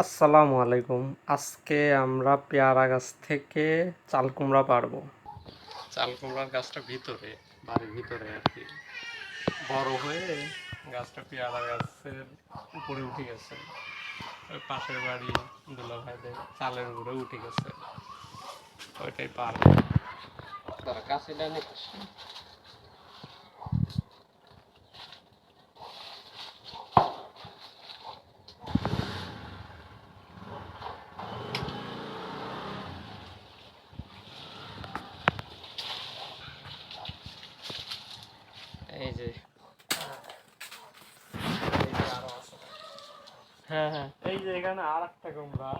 আসসালামু আলাইকুম। আজকে আমরা পেয়ারা গাছ থেকে চাল কুমড়া পারবো। চাল কুমড়ার গাছটা ভিতরে, বাড়ির ভিতরে আর কি, বড় হয়ে গাছটা পেয়ারা গাছের উপরে উঠে গেছে। ওই পাশের বাড়ি দুলা ভাইদের চালের উপরে উঠে গেছে, ওইটাই পারবো। তারা গাছে ডানে এই যে আরো আছে। হ্যাঁ হ্যাঁ, এই যে এখানে আর একটা কুমড়া,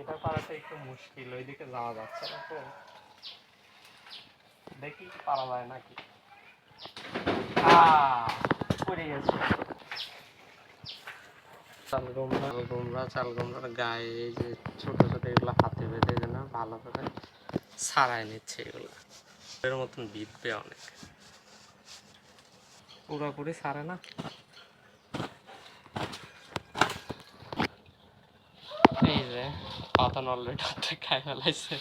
এটা পারাটা একটু মুশকিল, ওইদিকে যাওয়া যাচ্ছে না তো, দেখি পারা যায় নাকি। পড়ে গেছে চাল কুমড়ার গায়ে এই যে ছোট ছোট এগুলো হাতে বেঁধে যেন ভালো করে ছাড়াই নিচ্ছে, এগুলো এর মতন বিধবে অনেক, পুরোপুরি ছাড়ে না। এই যে পাতা অলরেডি হাতে খাই ফেলাইছে।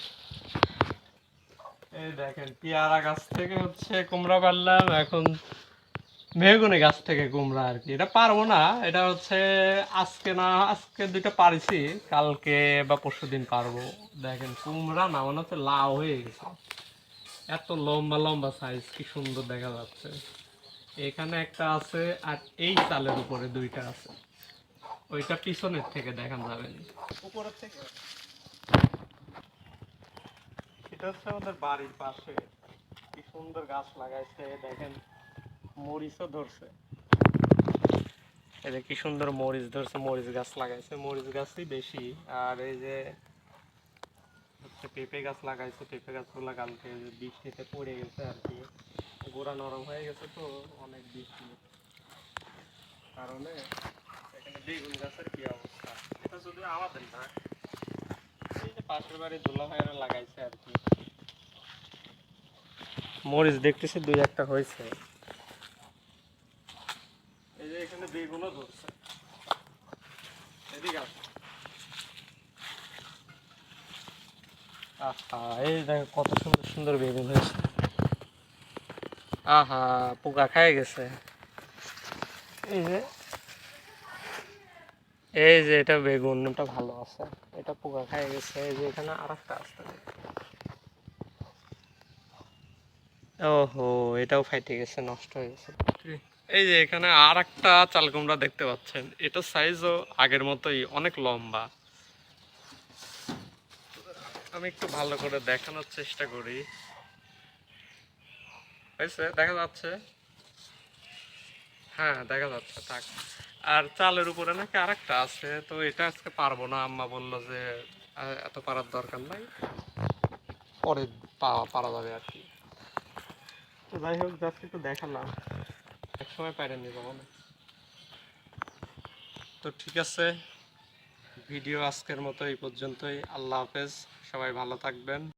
এই দেখেন পেয়ারা গাছ থেকে হচ্ছে কুমড়া পারলাম, এখন মেহগনি গাছ থেকে কুমড়া আর কি। এটা পারবো না, এটা হচ্ছে আজকে দুইটা পারিছি, কালকে বা পরশুদিন পারবো। দেখেন কুমড়া না, মনে হচ্ছে লাউ হয়ে গেছে, এত লম্বা লম্বা সাইজ, কি সুন্দর দেখা যাচ্ছে। এখানে একটা আছে, আর এই চালের উপরে দুইটা আছে, ওইটা পিছনের থেকে দেখা যাবে না, উপরের থেকে। এটা হচ্ছে আমাদের বাড়ির পাশে, কি সুন্দর গাছ লাগাইছে দেখেন, মরিচও ধরছে। এই যে কি সুন্দর মরিচ ধরছে, মরিচ গাছ লাগাইছে, মরিচ গাছই বেশি। আর এই যে হচ্ছে পেঁপে গাছ লাগাইছে, পেঁপে গাছগুলো কালকে বৃষ্টিতে পড়ে গেছে আর কি, গোড়া নরম হয়ে গেছে তো, অনেক বৃষ্টি কারণে। এখানে বেগুন গাছের কি অবস্থা, এটা যদি আমাদের না, এই যে পাশের বাড়ি দোলা ভাইয়েরা লাগাইছে আর কি। মরিচ দেখতেছি দুই একটা হয়েছে, এই যে এখানে বেগুনও ধরছে, এদিকে আছে। আহা, এই দেখো কত সুন্দর সুন্দর বেগুন হয়েছে। আহা, পোকা খাই গেছে। এই যে এটা বেগুনটা ভালো আছে, এটা পোকা খাই গেছে। এই যে এখানে আর একটা আছে, ওহো, এটাও ফাইটে গেছে, নষ্ট হয়ে গেছে। এই যে এখানে আর একটা চাল কুমড়া দেখতে পাচ্ছেন, এটা সাইজও আগের মতোই, অনেক লম্বা। আমি একটু ভালো করে দেখানোর চেষ্টা করি, হয়েছে দেখা যাচ্ছে? হ্যাঁ দেখা যাচ্ছে, থাক। আর চালের উপরে নাকি আরেকটা আছে, তো এটা আজকে পারবো না, আম্মা বললো যে এত পারার দরকার নাই, পরে পারা যাবে আর কি। তো যাই হোক, জাস্ট একটু দেখালাম, এক সময় পাইরে নিয়ে যাবো না। তো ঠিক আছে, ভিডিও আজকের মতো এই পর্যন্তই। আল্লাহ হাফেজ, সবাই ভালো থাকবেন।